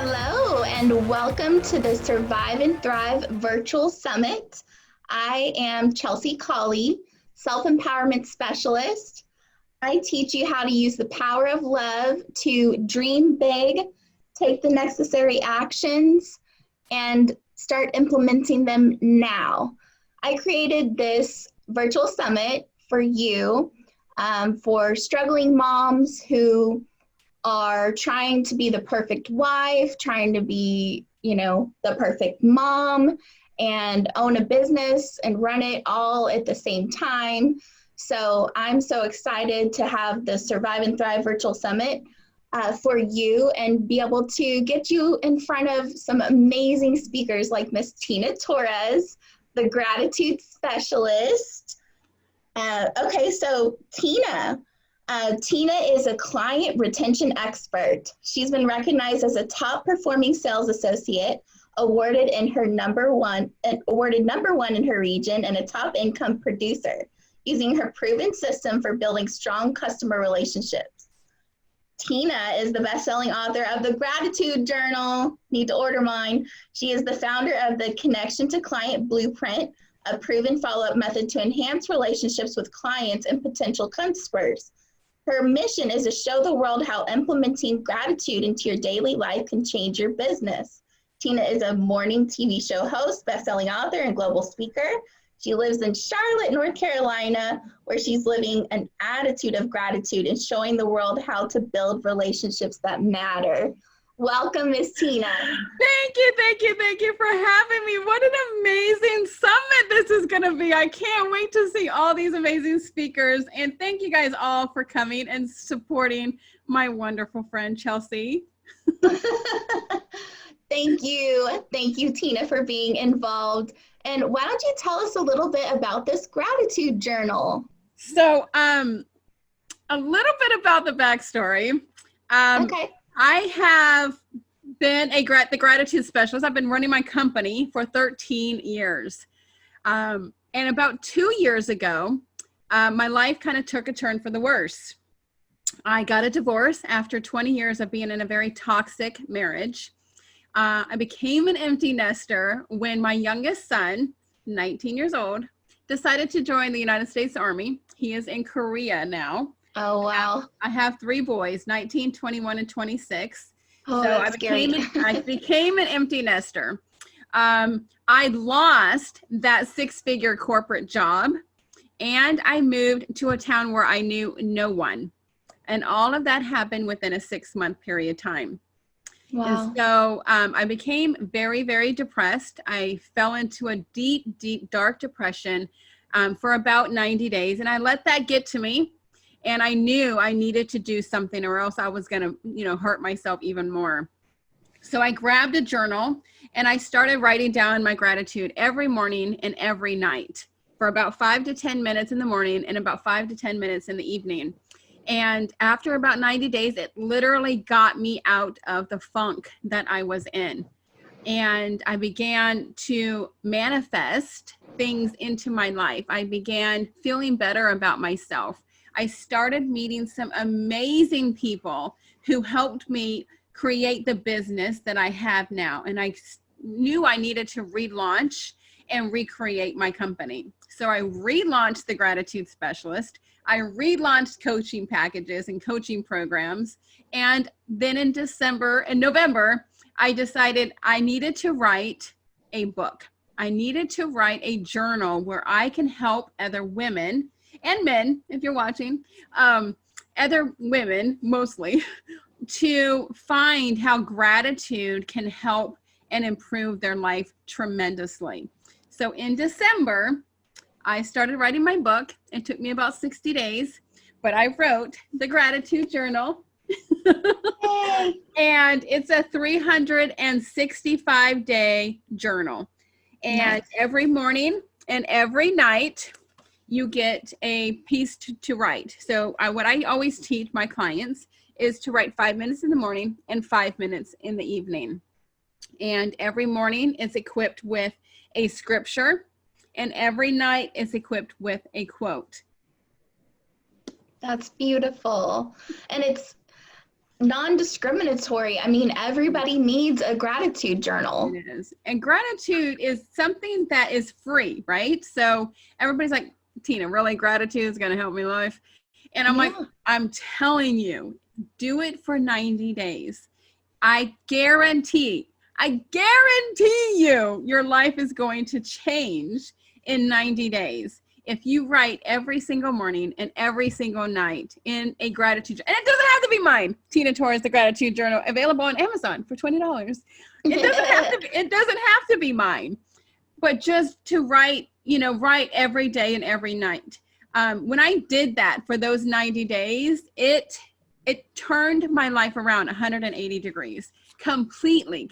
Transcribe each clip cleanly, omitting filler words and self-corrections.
Hello, and welcome to the Survive and Thrive Virtual Summit. I am Chelsea Colley, Self Empowerment Specialist. I teach you how to use the power of love to dream big, take the necessary actions, and start implementing them now. I created this virtual summit for you, for struggling moms who are trying to be the perfect wife, trying to be, the perfect mom and own a business and run it all at the same time. So I'm so excited to have the Survive and Thrive Virtual Summit for you and be able to get you in front of some amazing speakers like Miss Tina Torres, the gratitude specialist. So Tina is a client retention expert. She's been recognized as a top performing sales associate, awarded number one in her region, and a top income producer, using her proven system for building strong customer relationships. Tina is the best-selling author of the Gratitude Journal. Need to order mine. She is the founder of the Connection to Client Blueprint, a proven follow-up method to enhance relationships with clients and potential customers. Her mission is to show the world how implementing gratitude into your daily life can change your business. Tina is a morning TV show host, best-selling author, and global speaker. She lives in Charlotte, North Carolina, where she's living an attitude of gratitude and showing the world how to build relationships that matter. Welcome, Miss Tina. Thank you for having me. What an amazing summit this is going to be. I can't wait to see all these amazing speakers. And thank you guys all for coming and supporting my wonderful friend, Chelsea. Thank you. Thank you, Tina, for being involved. And why don't you tell us a little bit about this gratitude journal? So, a little bit about the backstory. Okay. I have been the gratitude specialist. I've been running my company for 13 years. And about 2 years ago, my life kind of took a turn for the worse. I got a divorce after 20 years of being in a very toxic marriage. I became an empty nester when my youngest son, 19 years old, decided to join the United States Army. He is in Korea now. Oh, wow. I have 3 boys, 19, 21, and 26. Oh, So that's scary. I became an empty nester. I lost that 6-figure corporate job, and I moved to a town where I knew no one. And all of that happened within a 6-month period of time. Wow. And so I became very, very depressed. I fell into a deep, deep, dark depression for about 90 days. And I let that get to me. And I knew I needed to do something or else I was going to, hurt myself even more. So I grabbed a journal and I started writing down my gratitude every morning and every night for about 5 to 10 minutes in the morning and about 5 to 10 minutes in the evening. And after about 90 days, it literally got me out of the funk that I was in. And I began to manifest things into my life. I began feeling better about myself. I started meeting some amazing people who helped me create the business that I have now. And I knew I needed to relaunch and recreate my company. So I relaunched the Gratitude Specialist. I relaunched coaching packages and coaching programs. And then in November, I decided I needed to write a book. I needed to write a journal where I can help other women and men, if you're watching, other women mostly, to find how gratitude can help and improve their life tremendously. So in December, I started writing my book. It took me about 60 days, but I wrote the Gratitude Journal. And it's a 365-day journal. And every morning and every night, you get a piece to write. So what I always teach my clients is to write 5 minutes in the morning and 5 minutes in the evening. And every morning it's equipped with a scripture, and every night it's equipped with a quote. That's beautiful. And non-discriminatory. I mean, everybody needs a gratitude journal. It is. And gratitude is something that is free, right? So everybody's like, Tina, really gratitude is going to help me life? And I'm like, Yeah. I'm telling you, do it for 90 days. I guarantee you, your life is going to change in 90 days. If you write every single morning and every single night in a gratitude, and it doesn't have to be mine, Tina Torres, the Gratitude Journal, available on Amazon for $20. It doesn't have to be mine, but just to write, write every day and every night. When I did that for those 90 days, it turned my life around 180 degrees. Completely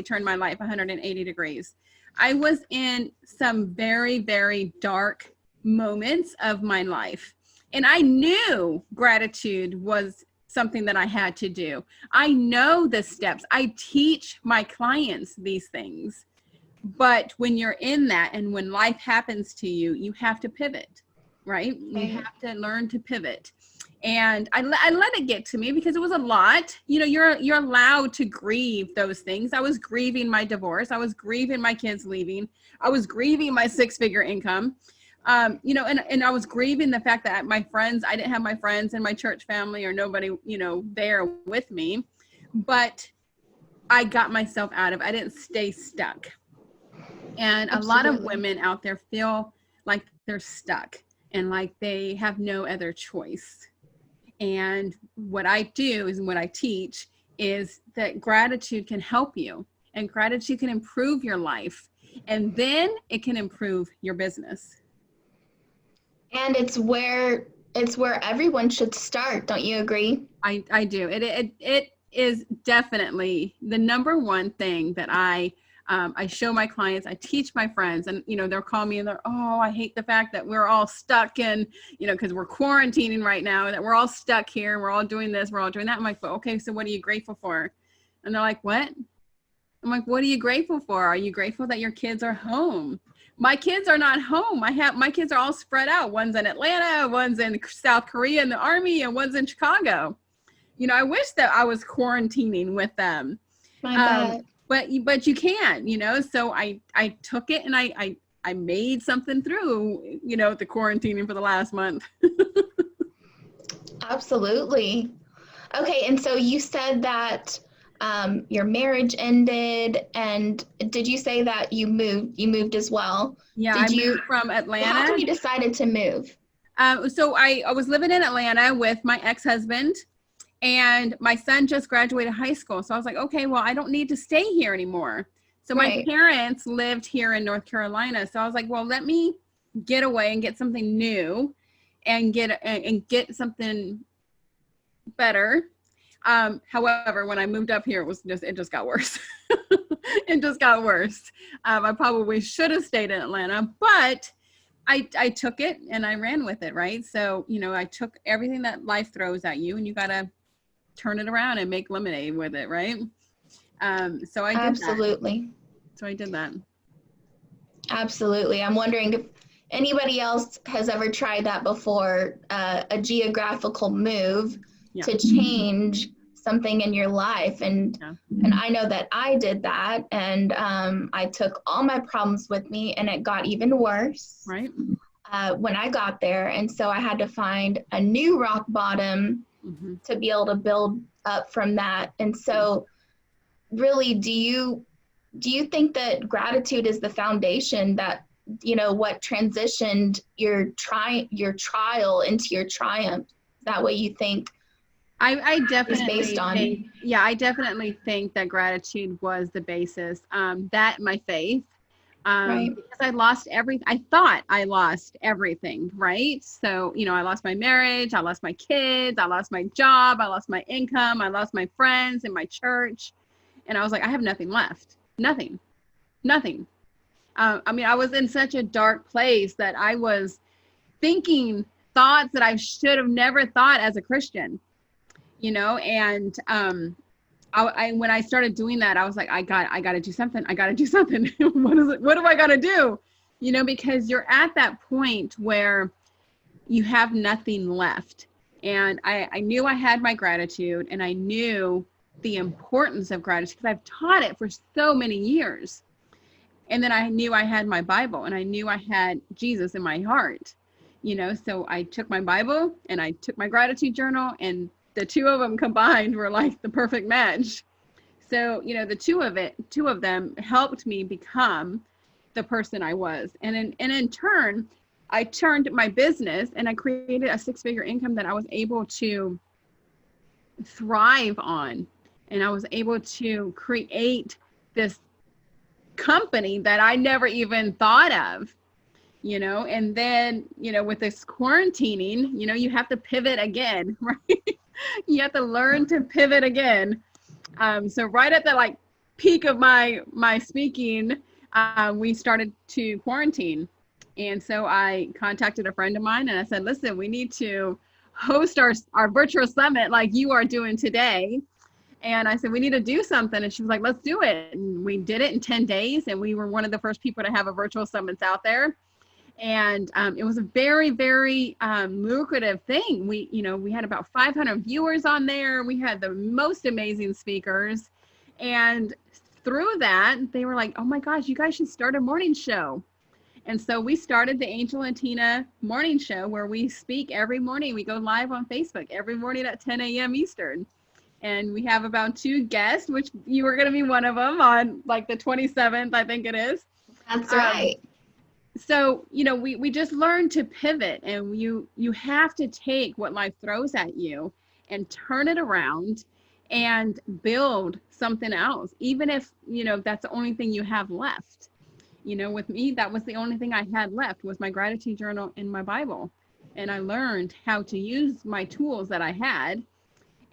turned my life 180 degrees. I was in some very, very dark moments of my life, and I knew gratitude was something that I had to do. I know the steps. I teach my clients these things. But when you're in that and when life happens to you, you have to pivot, right? You have to learn to pivot. And I let it get to me because it was a lot. You're allowed to grieve those things. I was grieving my divorce. I was grieving my kids leaving. I was grieving my 6-figure income. And I was grieving the fact that my friends, I didn't have my friends in my church family or nobody, there with me. But I got myself out of it. I didn't stay stuck. And a lot of women out there feel like they're stuck and like they have no other choice. And what I do is, what I teach is that gratitude can help you, and gratitude can improve your life, and then it can improve your business. And it's where everyone should start. Don't you agree? I do. It is definitely the number one thing that I show my clients, I teach my friends, and, they'll call me and they're, oh, I hate the fact that we're all stuck in, because we're quarantining right now, that we're all stuck here. We're all doing this, we're all doing that. I'm like, well, okay, so what are you grateful for? And they're like, what? I'm like, what are you grateful for? Are you grateful that your kids are home? My kids are not home. My kids are all spread out. One's in Atlanta, one's in South Korea in the Army, and one's in Chicago. I wish that I was quarantining with them. My bad. But you can, so I took it and I made something through, the quarantining for the last month. Absolutely. Okay, and so you said that your marriage ended, and did you say that you moved as well? Yeah, I moved from Atlanta. How come you decided to move? So I was living in Atlanta with my ex-husband, and my son just graduated high school. So I was like, okay, well, I don't need to stay here anymore. So my parents lived here in North Carolina. So I was like, well, let me get away and get something new and get something better. However, when I moved up here, it just got worse. It just got worse. I probably should have stayed in Atlanta, but I took it and I ran with it, right? So, I took everything that life throws at you, and you got to turn it around and make lemonade with it, right? So I did Absolutely. that. So I did that. Absolutely. I'm wondering if anybody else has ever tried that before, a geographical move to change something in your life. And I know that I did that, and I took all my problems with me, and it got even worse. Right. When I got there. And so I had to find a new rock bottom to be able to build up from that. And so really, do you think that gratitude is the foundation that, what transitioned your trial into your triumph? That way you think I definitely based on. I definitely think that gratitude was the basis. That my faith. Right. Because I lost everything. I thought I lost everything, right? So, I lost my marriage, I lost my kids, I lost my job, I lost my income, I lost my friends in my church. And I was like, I have nothing left. Nothing. I was in such a dark place that I was thinking thoughts that I should have never thought as a Christian, and when I started doing that, I was like, I got to do something. I got to do something. What is it? What do I got to do? Because you're at that point where you have nothing left. And I knew I had my gratitude, and I knew the importance of gratitude because I've taught it for so many years. And then I knew I had my Bible, and I knew I had Jesus in my heart, so I took my Bible and I took my gratitude journal, and the two of them combined were like the perfect match. So, the two of them helped me become the person I was. And in turn, I turned my business and I created a six-figure income that I was able to thrive on. And I was able to create this company that I never even thought of, and then, with this quarantining, you have to pivot again, right? You have to learn to pivot again. So right at the peak of my speaking, we started to quarantine. And so I contacted a friend of mine and I said, listen, we need to host our virtual summit like you are doing today. And I said, we need to do something. And she was like, let's do it. And we did it in 10 days. And we were one of the first people to have a virtual summits out there. And it was a very, very lucrative thing. We had about 500 viewers on there. We had the most amazing speakers. And through that, they were like, oh my gosh, you guys should start a morning show. And so we started the Angel and Tina morning show, where we speak every morning. We go live on Facebook every morning at 10 a.m. Eastern. And we have about 2 guests, which you were going to be one of them on the 27th, I think it is. That's right. So, we just learned to pivot, and you have to take what life throws at you and turn it around and build something else, even if, that's the only thing you have left. With me, that was the only thing I had left was my gratitude journal and my Bible. And I learned how to use my tools that I had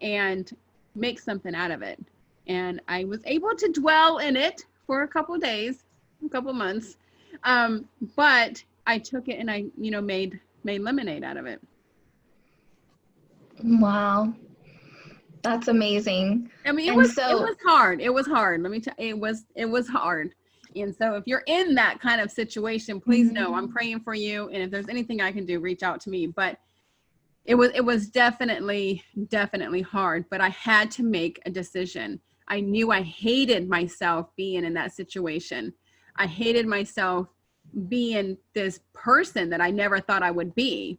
and make something out of it. And I was able to dwell in it for a couple of days, a couple of months. But I took it and I, made lemonade out of it. Wow. That's amazing. I mean, it was hard. It was hard. Let me tell you, it was hard. And so if you're in that kind of situation, please know I'm praying for you. And if there's anything I can do, reach out to me. But it was definitely hard, but I had to make a decision. I knew I hated myself being in that situation. I hated myself being this person that I never thought I would be.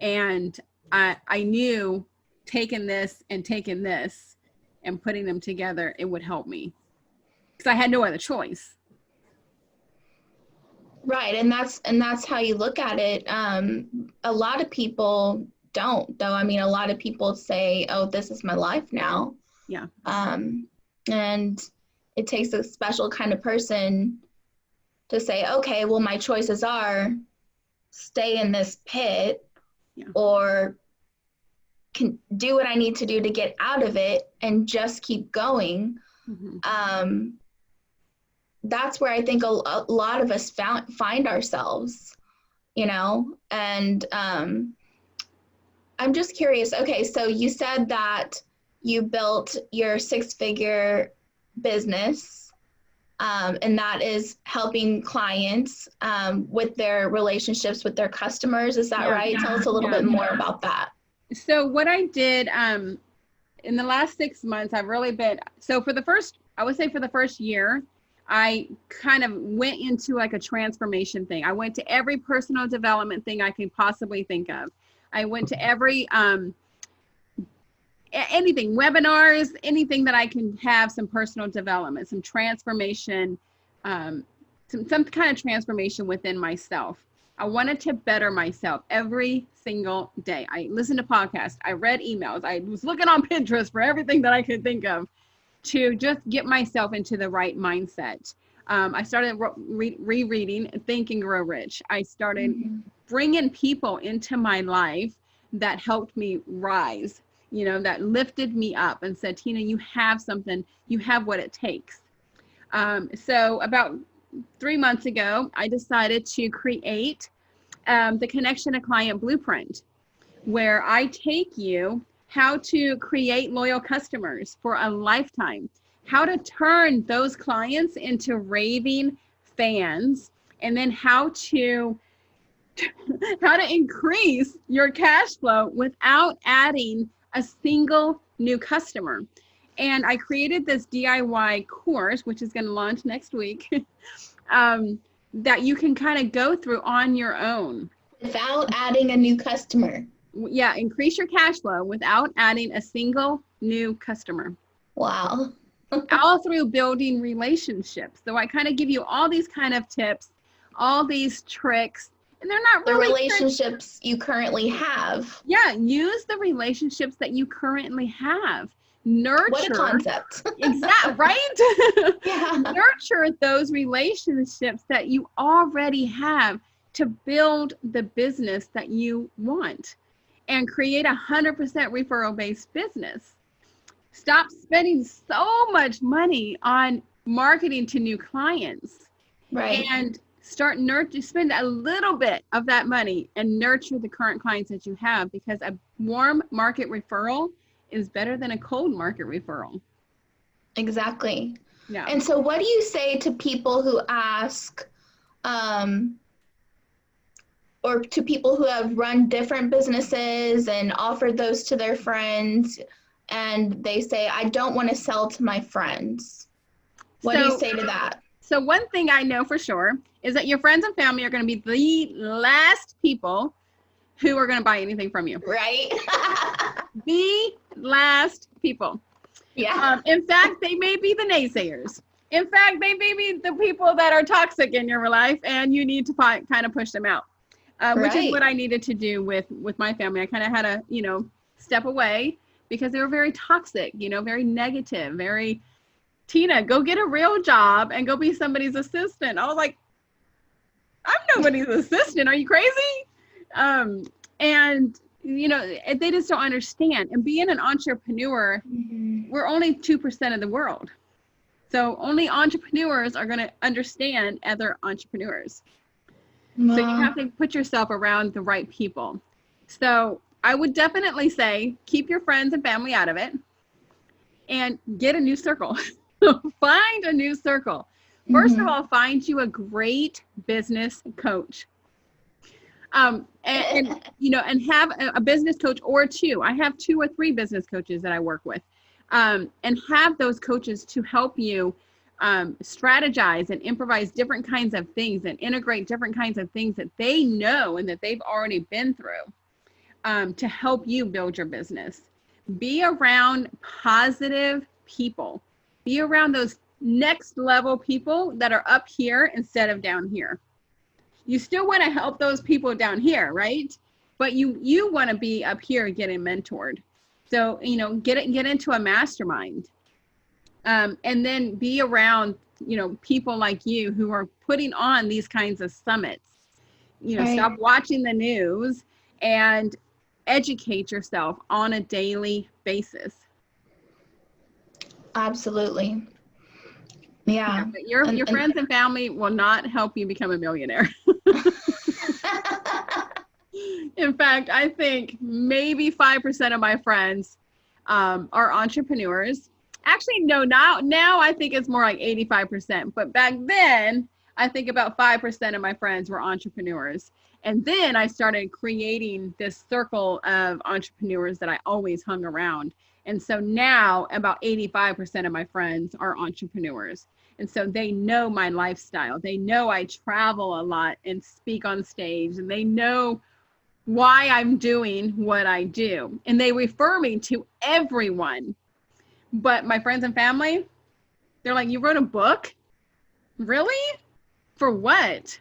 And I knew taking this and putting them together, it would help me, because I had no other choice. Right. And that's how you look at it. A lot of people don't, though. I mean, a lot of people say, oh, this is my life now. Yeah. And it takes a special kind of person to say, okay, well, my choices are stay in this pit, or can do what I need to do to get out of it and just keep going. That's where I think a lot of us find ourselves, and I'm just curious. Okay, so you said that you built your 6-figure business, and that is helping clients with their relationships with their customers. Is that right? Tell us a little bit more about that. So what I did in the last 6 months, I've really been, so for the first year, I kind of went into a transformation thing. I went to every personal development thing I could possibly think of. I went to every, anything, webinars, anything that I can have some personal development, some transformation, some kind of transformation within myself. I wanted to better myself every single day. I listened to podcasts. I read emails. I was looking on Pinterest for everything that I could think of to just get myself into the right mindset. I started rereading Think and Grow Rich. I started bringing people into my life that helped me rise, that lifted me up and said, Tina, you have something, you have what it takes. So about 3 months ago, I decided to create the Connection to Client Blueprint, where I take you how to create loyal customers for a lifetime, how to turn those clients into raving fans, and then how to how to increase your cash flow without adding a single new customer. And I created this DIY course, which is going to launch next week, that you can kind of go through on your own. Without adding a new customer. Yeah, increase your cash flow without adding a single new customer. Wow. All through building relationships. So I kind of give you all these kind of tips, all these tricks, and they're not really the relationships you currently have. Yeah, use the relationships that you currently have. Nurture. What a concept. Exactly, right? Yeah. Nurture those relationships that you already have to build the business that you want and create 100% referral-based business. Stop spending so much money on marketing to new clients. Right. And spend a little bit of that money and nurture the current clients that you have, because a warm market referral is better than a cold market referral. Exactly. Yeah. And so what do you say to people who ask, or to people who have run different businesses and offered those to their friends, and they say, I don't want to sell to my friends? What do you say to that? So one thing I know for sure is that your friends and family are going to be the last people who are going to buy anything from you. Right? The last people. Yeah. In fact, they may be the naysayers. In fact, they may be the people that are toxic in your life, and you need to kind of push them out, which is what I needed to do with my family. I kind of had to, step away because they were very toxic, very negative, very, Tina, go get a real job and go be somebody's assistant. I was like, I'm nobody's assistant. Are you crazy? And, they just don't understand. And being an entrepreneur, we're only 2% of the world. So only entrepreneurs are going to understand other entrepreneurs. Wow. So you have to put yourself around the right people. So I would definitely say, keep your friends and family out of it and get a new circle. Find a new circle. First of all, find you a great business coach. And have a business coach or two. I have 2 or 3 business coaches that I work with, and have those coaches to help you strategize and improvise different kinds of things and integrate different kinds of things that they know and that they've already been through, to help you build your business. Be around positive people. Be around those next level people that are up here instead of down here. You still want to help those people down here, right? But you want to be up here getting mentored. So, get into a mastermind, and then be around, people like you who are putting on these kinds of summits. Right. Stop watching the news and educate yourself on a daily basis. Absolutely. Yeah. But your friends and family will not help you become a millionaire. In fact, I think maybe 5% of my friends are entrepreneurs. Actually, no, now I think it's more like 85%. But back then, I think about 5% of my friends were entrepreneurs. And then I started creating this circle of entrepreneurs that I always hung around. And so now about 85% of my friends are entrepreneurs. And so they know my lifestyle. They know I travel a lot and speak on stage, and they know why I'm doing what I do. And they refer me to everyone. But my friends and family, they're like, you wrote a book? Really? For what?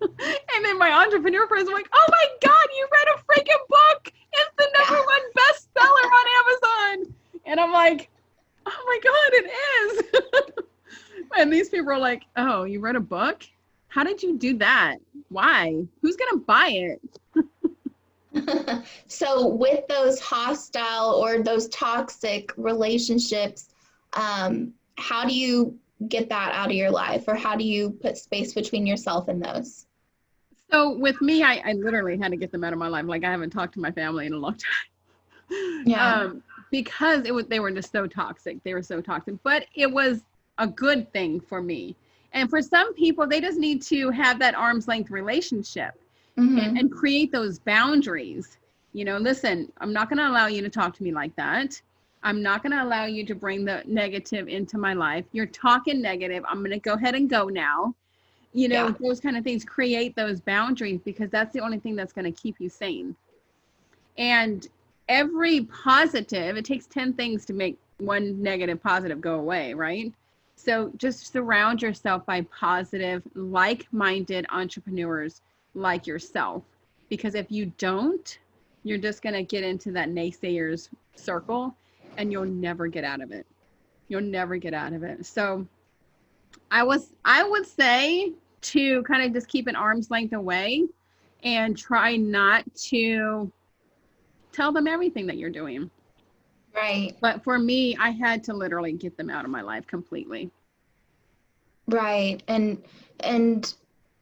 And then my entrepreneur friends are like, oh my God, you read a freaking book. It's the #1 bestseller on Amazon. And I'm like, oh my God, it is. And these people are like, oh, you read a book? How did you do that? Why? Who's going to buy it? So with those hostile or those toxic relationships, how do you get that out of your life, or how do you put space between yourself and those? So with me, I literally had to get them out of my life. Like, I haven't talked to my family in a long time. Yeah. Because they were just so toxic. They were so toxic, but it was a good thing for me. And for some people, they just need to have that arm's length relationship. and create those boundaries. You know, listen, I'm not going to allow you to talk to me like that. I'm not going to allow you to bring the negative into my life. You're talking negative. I'm going to go ahead and go now. You know, Yeah. those kind of things, create those boundaries, because that's the only thing that's going to keep you sane. And every positive, it takes 10 things to make one negative positive go away, right? So just surround yourself by positive, like-minded entrepreneurs like yourself. Because if you don't, you're just going to get into that naysayers circle and you'll never get out of it. You'll never get out of it. So I would say to kind of just keep an arm's length away and try not to tell them everything that you're doing. Right. But for me, I had to literally get them out of my life completely. Right. And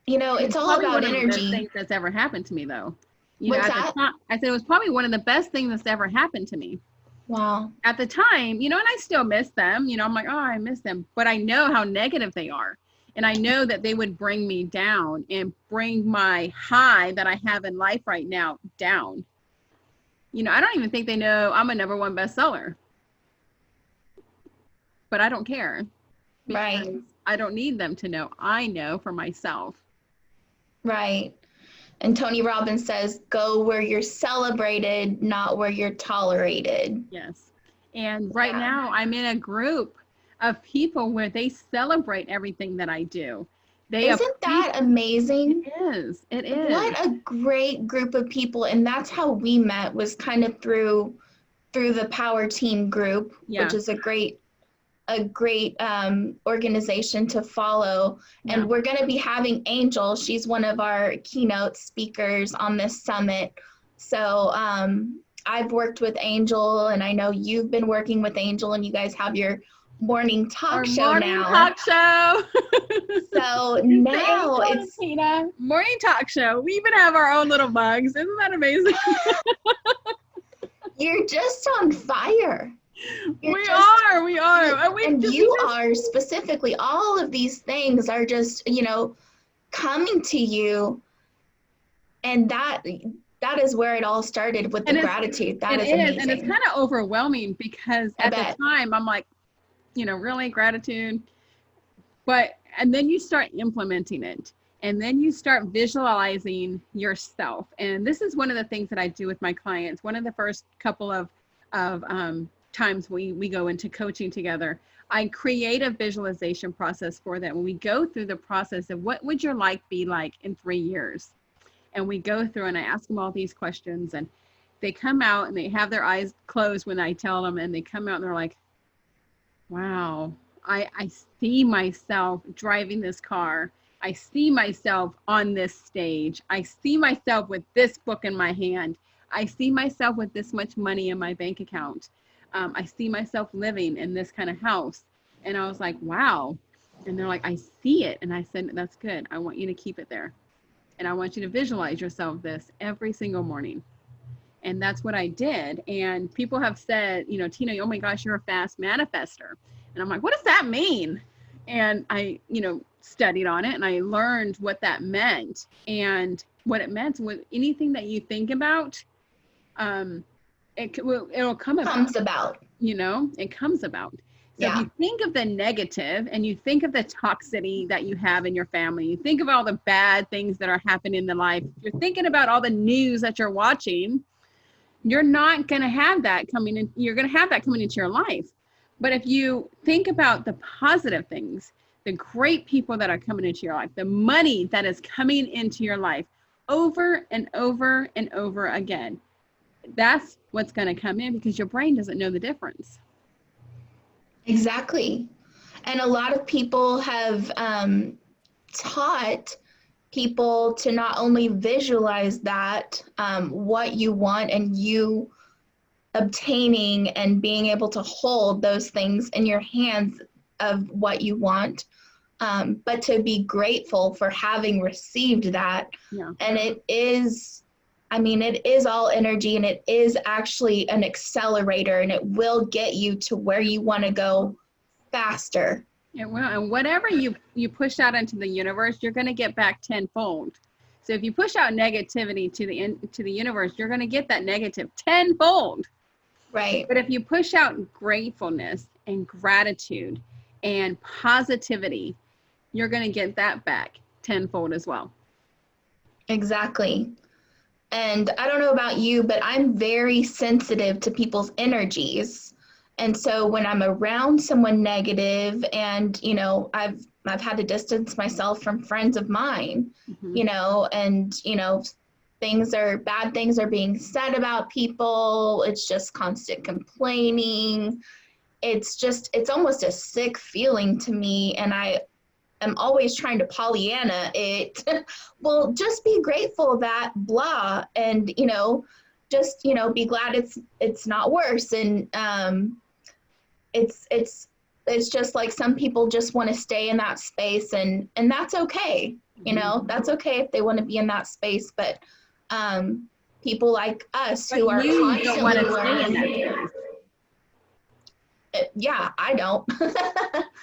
you know, it's all Probably about one of the best energy. things that's ever happened to me, though. You know, What's at the that? time, I said it was probably one of the best things that's ever happened to me. Wow. At the time, you know, and I still miss them. You know, I'm like, oh, I miss them. But I know how negative they are. And I know that they would bring me down and bring my high that I have in life right now down. You know, I don't even think they know I'm a #1 bestseller. But I don't care. Right. Because I don't need them to know. I know for myself. Right. And Tony Robbins says, go where you're celebrated, not where you're tolerated. Yes. And right Yeah. now I'm in a group of people where they celebrate everything that I do. They Isn't that amazing? It is. It is. What a great group of people. And that's how we met, was kind of through the Power Team group, Yeah. which is a great organization to follow. Yeah. And we're going to be having Angel. She's one of our keynote speakers on this summit. So I've worked with Angel, and I know you've been working with Angel, and you guys have your morning talk show morning now. Talk show. So now it's Tina morning talk show. We even have our own little mugs. Isn't that amazing? You're just on fire. We are. And you are specifically, all of these things are just, you know, coming to you. And that is where it all started, with the gratitude. That is amazing. And it's kind of overwhelming, because at the time I'm like, you know, really, gratitude. And then you start implementing it, and then you start visualizing yourself. And this is one of the things that I do with my clients. One of the first couple of times we go into coaching together, I create a visualization process for them. We go through the process of, what would your life be like in 3 years? And we go through, and I ask them all these questions, and they come out and they have their eyes closed when I tell them, and they come out and they're like, wow, I see myself driving this car. I see myself on this stage. I see myself with this book in my hand. I see myself with this much money in my bank account. I see myself living in this kind of house. And I was like, wow. And they're like, I see it. And I said, that's good. I want you to keep it there. And I want you to visualize yourself this every single morning. And that's what I did. And people have said, you know, Tina, oh my gosh, you're a fast manifester. And I'm like, what does that mean? And I, you know, studied on it, and I learned what that meant. And what it meant was, anything that you think about, it'll come about. Comes about. You know, it comes about. So Yeah. if you think of the negative, and you think of the toxicity that you have in your family, you think of all the bad things that are happening in the life, you're thinking about all the news that you're watching, you're not going to have that coming in. You're going to have that coming into your life. But if you think about the positive things, the great people that are coming into your life, the money that is coming into your life over and over and over again, that's what's going to come in, because your brain doesn't know the difference. Exactly. And a lot of people have taught people to not only visualize that, what you want, and you obtaining and being able to hold those things in your hands of what you want, but to be grateful for having received that. Yeah. And it is, I mean, it is all energy, and it is actually an accelerator, and it will get you to where you want to go faster. It will. And whatever you push out into the universe, you're going to get back tenfold. So if you push out negativity to the universe, you're going to get that negative tenfold. Right. But if you push out gratefulness and gratitude and positivity, you're going to get that back tenfold as well. Exactly. And I don't know about you, but I'm very sensitive to people's energies. And so when I'm around someone negative and, I've had to distance myself from friends of mine, Mm-hmm. and, bad things are being said about people. It's just constant complaining. It's almost a sick feeling to me. And I'm always trying to Pollyanna it. Well, just be grateful that blah, and just be glad it's not worse. And it's just like some people just want to stay in that space, and that's okay. That's okay if they want to be in that space. But people like us But who are you don't want constantly to stay in that learning, yeah, I don't.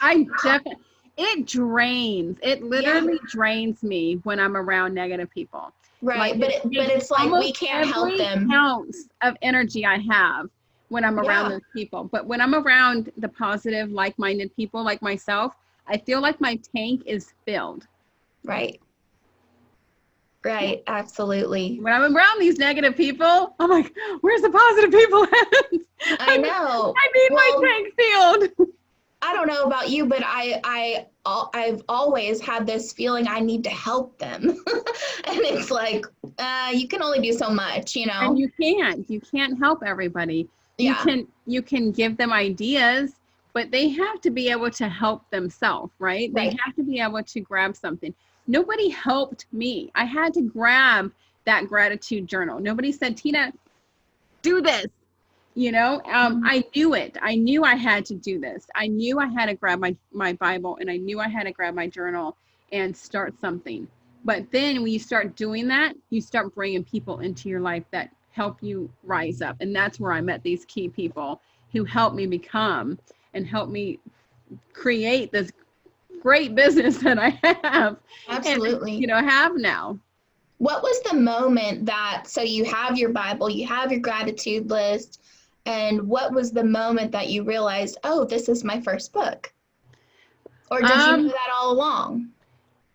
I definitely, it drains. It Yeah. literally drains me when I'm around negative people. Like Right, but it takes it's like we almost can't help every them. ounce of energy I have when I'm around Yeah, those people. But when I'm around the positive, like-minded people like myself, I feel like my tank is filled. right, right, absolutely. When I'm around these negative people, I'm like, where's the positive people at? I know. I need my Well, tank filled. I don't know about you, but I've always had this feeling I need to help them, and it's like you can only do so much, And you can't help everybody. You Yeah, can give them ideas, but they have to be able to help themselves, right? They right. have to be able to grab something. Nobody helped me. I had to grab that gratitude journal. Nobody said, Tina, do this. I knew it. I knew I had to do this. I knew I had to grab my Bible, and I knew I had to grab my journal and start something. But then when you start doing that, you start bringing people into your life that help you rise up. And that's where I met these key people who helped me become and help me create this great business that I have and, Absolutely. have now. What was the moment so you have your Bible, you have your gratitude list, and what was the moment that you realized, oh, this is my first book? Or did you know Um, that all along?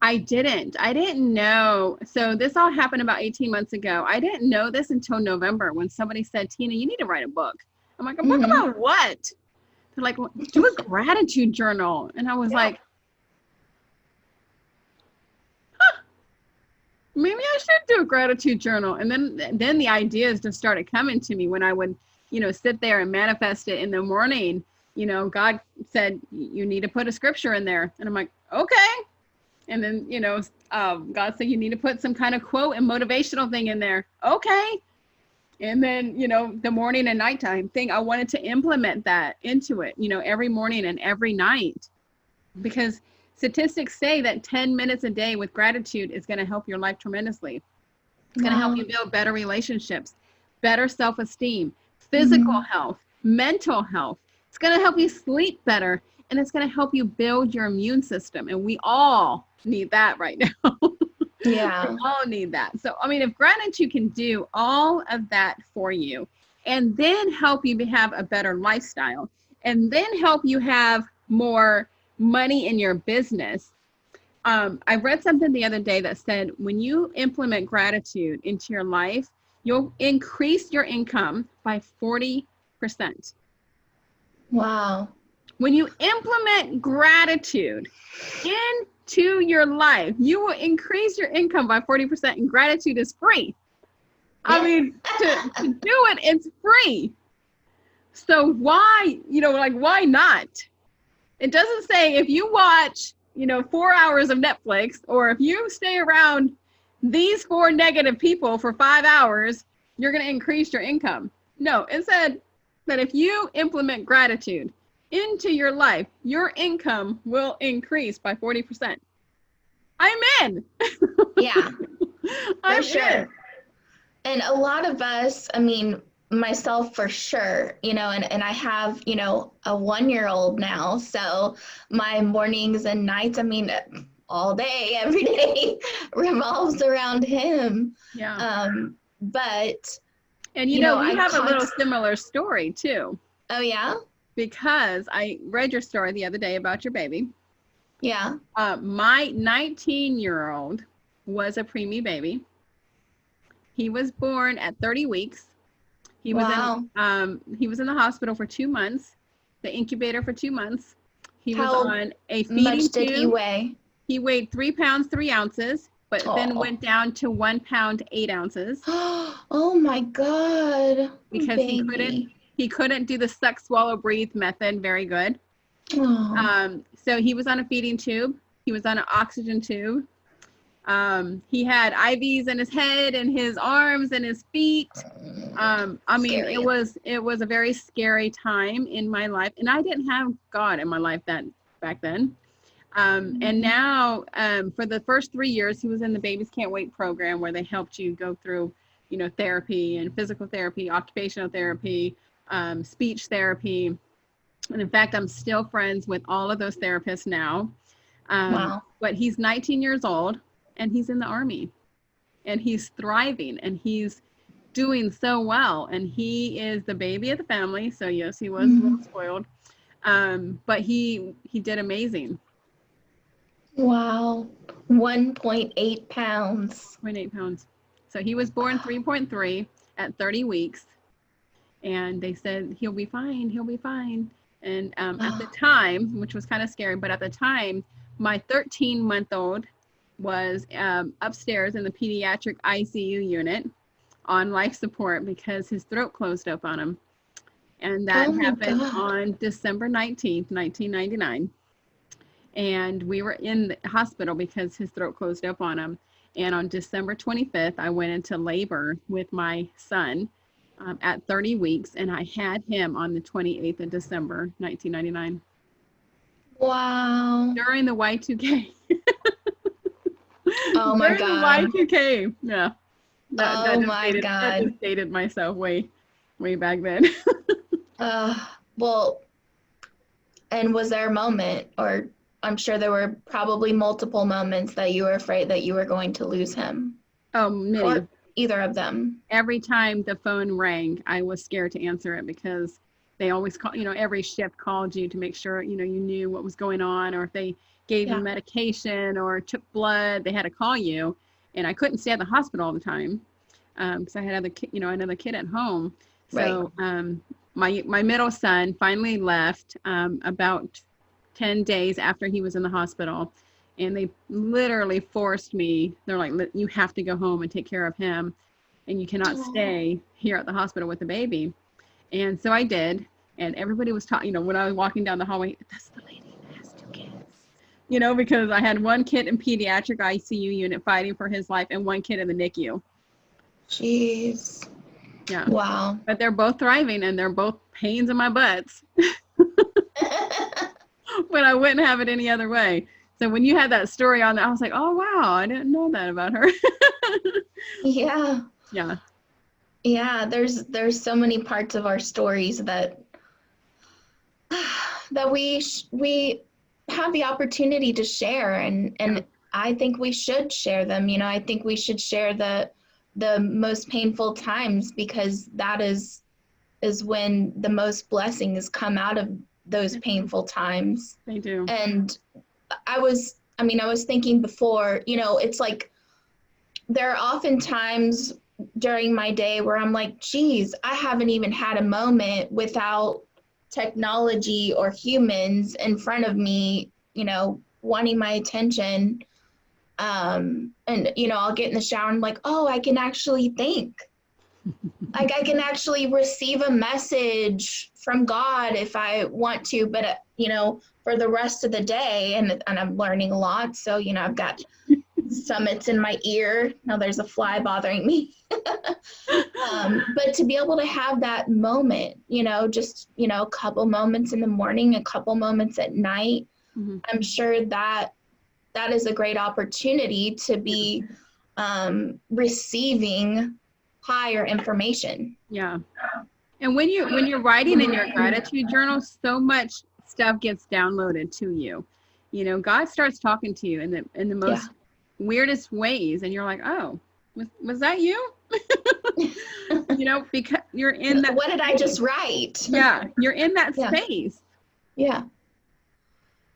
I didn't. I didn't know. So this all happened about 18 months ago. I didn't know this until November when somebody said, Tina, you need to write a book. I'm like, a book Hmm. about what? They're like, well, do a gratitude journal. And I was Yeah. like, huh, maybe I should do a gratitude journal. And then the ideas just started coming to me when I would, sit there and manifest it in the morning. God said, you need to put a scripture in there. And I'm like, okay. And then, God said, you need to put some kind of quote and motivational thing in there. Okay. And then, the morning and nighttime thing, I wanted to implement that into it, every morning and every night, because statistics say that 10 minutes a day with gratitude is going to help your life tremendously. It's going to help Wow. you build better relationships, better self-esteem, physical Mhm. health, mental health. It's going to help you sleep better, and it's going to help you build your immune system. And we all need that right now. We Yeah. all need that. So, I mean, if gratitude can do all of that for you and then help you have a better lifestyle and then help you have more money in your business. I read something the other day that said when you implement gratitude into your life, you'll increase your income by 40%. Wow. When you implement gratitude into your life, you will increase your income by 40%, and gratitude is free. I Yeah. mean, to do it, it's free. So why, why not? It doesn't say if you watch, 4 hours of Netflix, or if you stay around these 4 negative people for 5 hours, you're going to increase your income. No, it said that if you implement gratitude into your life, your income will increase by 40%. I'm in. Yeah, for I'm in. sure. And a lot of us, I mean, myself for sure, and I have, a 1-year-old now. So my mornings and nights, I mean, all day, every day revolves around him. Yeah. But, And you know, we I have a little const- similar story too, oh, yeah? because I read your story the other day about your baby. Yeah. My 19-year-old was a preemie baby. He was born at 30 weeks. Wow. He was in the hospital for 2 months, the incubator for 2 months. He was How on a much feeding did he tube. weigh? He weighed 3 pounds 3 ounces, but then Oh. went down to 1 pound 8 ounces Oh my God, because baby. he couldn't do the suck, swallow, breathe method very good. Oh, So he was on a feeding tube. He was on an oxygen tube. He had IVs in his head and his arms and his feet. I mean, scary. it was a very scary time in my life, and I didn't have God in my life back then. And now, for the first 3 years, he was in the Babies Can't Wait program where they helped you go through, therapy and physical therapy, occupational therapy, speech therapy. And in fact, I'm still friends with all of those therapists now. Wow. But he's 19 years old and he's in the Army and he's thriving and he's doing so well. And he is the baby of the family. So, yes, he was a little spoiled. But he did amazing. Wow. 1.8 pounds. 0.8 pounds. So he was born 3.3 at 30 weeks. And they said, he'll be fine. He'll be fine. And at the time, which was kind of scary, but at the time, my 13-month-old was upstairs in the pediatric ICU unit on life support because his throat closed up on him. And that Oh my happened God. on December 19th, 1999. And we were in the hospital because his throat closed up on him. And on December 25th, I went into labor with my son at 30 weeks, and I had him on the 28th of December, 1999. Wow. During the Y2K. Oh my During the God. Y2K. Yeah. Oh my That God. just dated myself way back then. Well, and was there a moment, or I'm sure there were probably multiple moments that you were afraid that you were going to lose him, Oh, many. or either of them? Every time the phone rang, I was scared to answer it because they always call, every shift called you to make sure, you knew what was going on, or if they gave you Yeah. medication or took blood, they had to call you. And I couldn't stay at the hospital all the time because I had another kid at home. So my middle son finally left about 10 days after he was in the hospital. And they literally forced me. They're like, you have to go home and take care of him. And you cannot stay here at the hospital with the baby. And so I did. And everybody was talking, when I was walking down the hallway, that's the lady that has 2 kids. Because I had one kid in pediatric ICU unit fighting for his life and one kid in the NICU. Jeez. Yeah. Wow. But they're both thriving and they're both pains in my butts. But I wouldn't have it any other way. So when you had that story on there, I was like, oh, wow, I didn't know that about her. Yeah. Yeah. Yeah, there's so many parts of our stories that we have the opportunity to share, and I think we should share them. I think we should share the most painful times, because that is when the most blessings come out of those painful times. They do. And I was thinking before, it's like there are often times during my day where I'm like, geez, I haven't even had a moment without technology or humans in front of me, wanting my attention. And, I'll get in the shower and I'm like, oh, I can actually think. Like I can actually receive a message from God if I want to, but, for the rest of the day, and I'm learning a lot. So, I've got summits in my ear. Now there's a fly bothering me. But to be able to have that moment, just, a couple moments in the morning, a couple moments at night, I'm sure that is a great opportunity to be receiving higher information. Yeah. And when you're writing in your gratitude journal, so much stuff gets downloaded to you. You know, God starts talking to you in the Yeah. most weirdest ways, and you're like, oh, was that you? You know, because you're in that What did I space. just write? Yeah, you're in that Yeah. space. Yeah.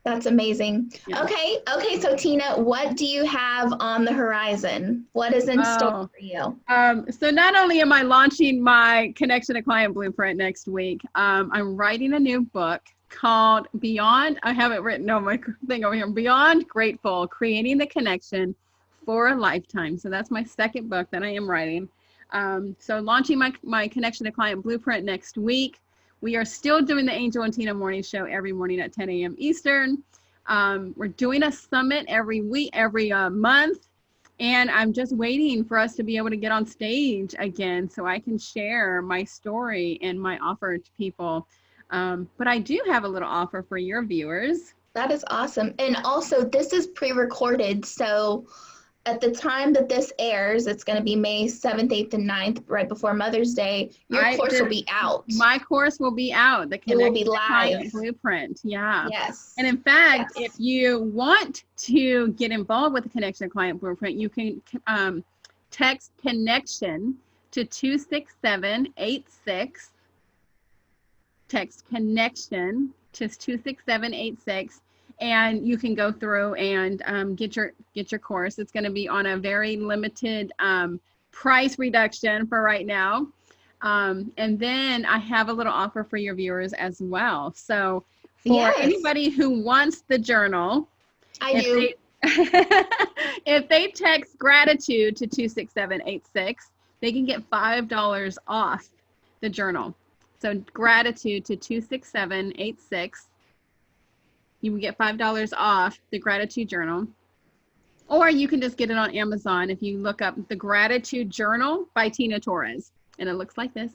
That's amazing. Yeah. Okay. So Tina, what do you have on the horizon? What is in store Oh, for you? so not only am I launching my Connection to Client Blueprint next week, I'm writing a new book called Beyond. I have it written on my thing over here. Beyond Grateful: Creating the Connection for a Lifetime. So that's my second book that I am writing. So launching my Connection to Client Blueprint next week. We are still doing the Angel and Tina morning show every morning at 10 a.m. Eastern. We're doing a summit every week, every month. And I'm just waiting for us to be able to get on stage again so I can share my story and my offer to people. But I do have a little offer for your viewers. That is awesome. And also, this is pre-recorded, so at the time that this airs, it's going to be May 7th, 8th, and 9th, right before Mother's Day. Your course will be out. My course will be out. The It will Connection be to Client live. Blueprint. Yeah. Yes. And in fact, Yes. if you want to get involved with the Connection to Client Blueprint, you can text connection to 26786. Text connection to 26786, and you can go through and get your course. It's going to be on a very limited price reduction for right now. And then I have a little offer for your viewers as well. So for anybody who wants the journal, if they text gratitude to 26786, they can get $5 off the journal. So gratitude to 26786. You can get $5 off the gratitude journal. Or you can just get it on Amazon if you look up the Gratitude Journal by Tina Torres. And it looks like this.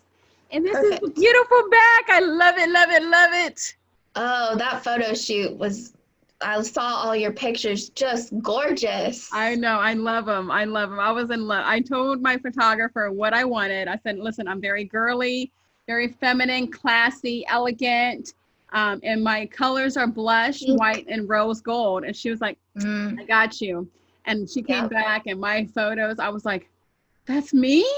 And this is the beautiful back. I love it, love it, love it. Oh, that photo shoot was, I saw all your pictures, just gorgeous. I know. I love them. I love them. I was in love. I told my photographer what I wanted. I said, listen, I'm very girly, very feminine, classy, elegant. And my colors are blush, white, and rose gold. And she was like, I got you. And she came back and my photos, I was like, that's me?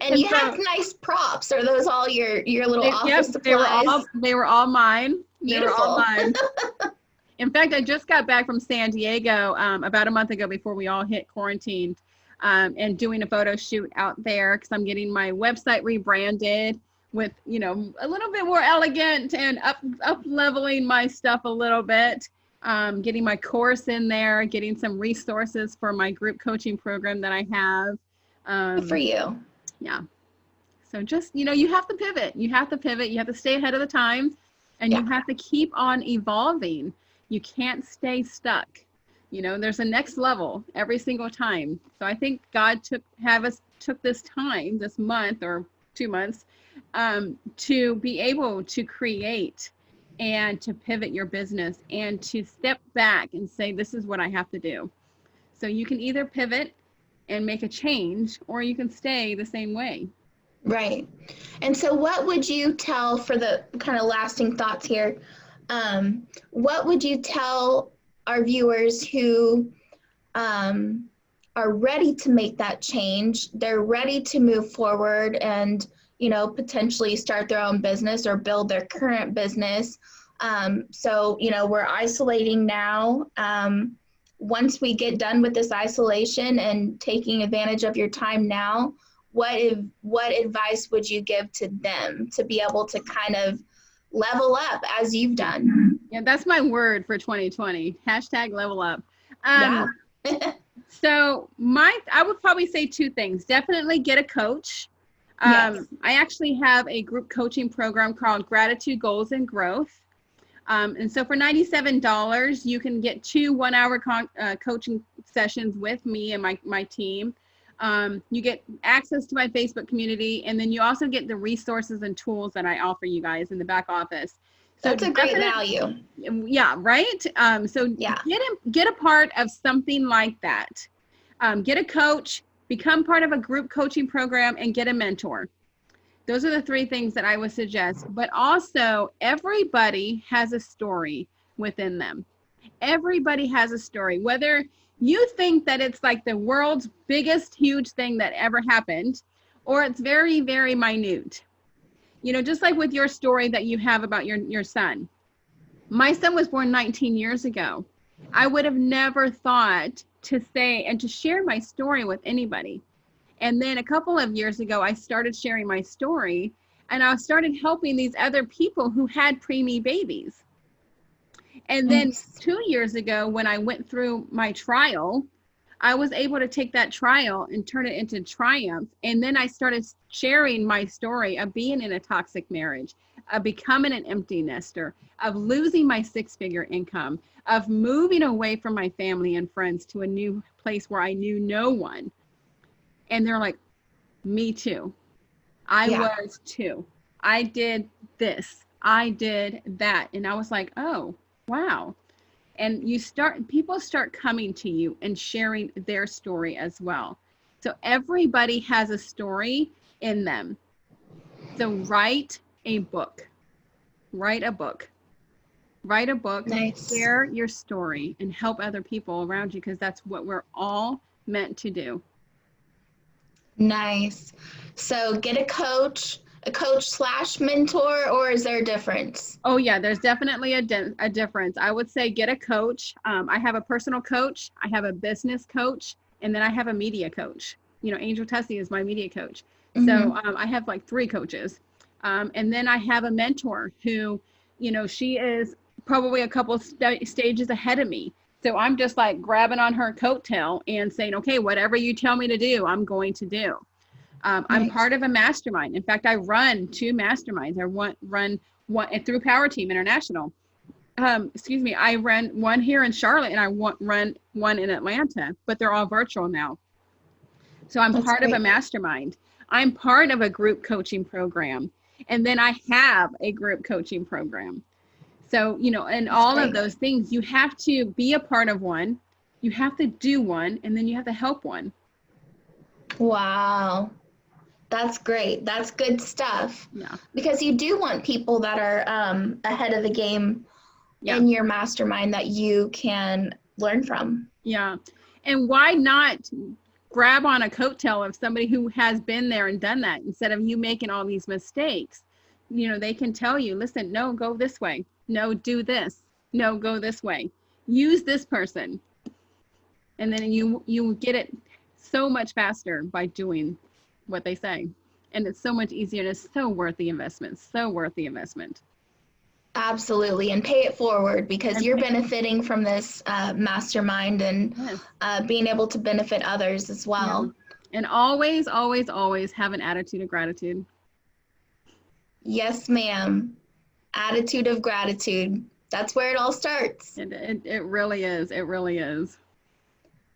And you have nice props. Are those all your little office supplies? They were all mine. Beautiful. They were all mine. In fact, I just got back from San Diego about a month ago before we all hit quarantine, and doing a photo shoot out there because I'm getting my website rebranded with, you know, a little bit more elegant and up leveling my stuff a little bit. Getting my course in there, getting some resources for my group coaching program that I have. Good for you. Yeah. So just, you know, you have to pivot. You have to pivot. You have to stay ahead of the times, and you have to keep on evolving. You can't stay stuck. You know, there's a next level every single time. So I think God took this time, this month or 2 months, to be able to create and to pivot your business and to step back and say, this is what I have to do. So you can either pivot and make a change, or you can stay the same way. Right. And so what would you tell, for the kind of lasting thoughts here, what would you tell our viewers who are ready to make that change? They're ready to move forward and, you know, potentially start their own business or build their current business. So, you know, we're isolating now. Once we get done with this isolation and taking advantage of your time now, what advice would you give to them to be able to kind of level up as you've done? Yeah, that's my word for 2020. Hashtag level up. So I would probably say two things. Definitely get a coach. I actually have a group coaching program called Gratitude, Goals, and Growth. And so for $97, you can get 2 one-hour coaching sessions with me and my team. You get access to my Facebook community, and then you also get the resources and tools that I offer you guys in the back office. So that's a great value. Yeah, right? So get a part of something like that. Get a coach, become part of a group coaching program, and get a mentor. Those are the three things that I would suggest. But also, everybody has a story within them. Everybody has a story. Whether you think that it's like the world's biggest, huge thing that ever happened, or it's very, very minute. You know, just like with your story that you have about your son. My son was born 19 years ago. I would have never thought to say and to share my story with anybody. And then a couple of years ago, I started sharing my story, and I started helping these other people who had preemie babies. And then Nice. 2 years ago, when I went through my trial, I was able to take that trial and turn it into triumph. And then I started sharing my story of being in a toxic marriage, of becoming an empty nester, of losing my six-figure income, of moving away from my family and friends to a new place where I knew no one. And they're like, me too. I was too. I did this. I did that. And I was like, oh, wow. And people start coming to you and sharing their story as well. So everybody has a story in them. So write a book. Write a book. Write a book. Nice. Share your story and help other people around you, because that's what we're all meant to do. Nice. So get a coach / mentor, or is there a difference? Oh yeah, there's definitely a difference. I would say get a coach. I have a personal coach, I have a business coach, and then I have a media coach. You know, Angel Tessie is my media coach. So I have like 3 coaches. And then I have a mentor who, you know, she is probably a couple stages ahead of me. So I'm just like grabbing on her coattail and saying, okay, whatever you tell me to do, I'm going to do. I'm part of a mastermind. In fact, I run 2 masterminds. I run one through Power Team International. I run one here in Charlotte, and I run one in Atlanta, but they're all virtual now. So I'm That's part great. of a mastermind. I'm part of a group coaching program. And then I have a group coaching program. So, you know, and all of those things, you have to be a part of one, you have to do one, and then you have to help one. Wow. That's great. That's good stuff. Yeah. Because you do want people that are ahead of the game in your mastermind that you can learn from. Yeah. And why not grab on a coattail of somebody who has been there and done that, instead of you making all these mistakes? You know, they can tell you, listen, no, go this way. No, do this. No, go this way. Use this person. And then you get it so much faster by doing what they say. And it's so much easier, and it's so worth the investment. So worth the investment. Absolutely. And pay it forward, because you're benefiting from this mastermind and being able to benefit others as well. Yeah. And always, always, always have an attitude of gratitude. Yes, ma'am. Attitude of gratitude. That's where it all starts. It really is. It really is.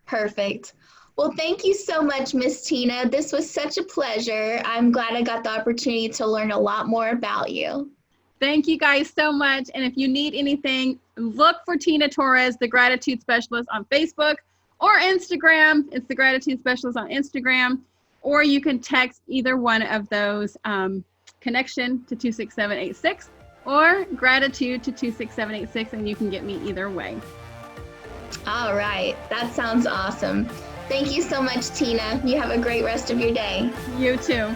Perfect. Well, thank you so much, Miss Tina. This was such a pleasure. I'm glad I got the opportunity to learn a lot more about you. Thank you guys so much. And if you need anything, look for Tina Torres, the Gratitude Specialist, on Facebook or Instagram. It's the Gratitude Specialist on Instagram. Or you can text either one of those, connection to 26786 or gratitude to 26786, and you can get me either way. All right. That sounds awesome. Thank you so much, Tina. You have a great rest of your day. You too.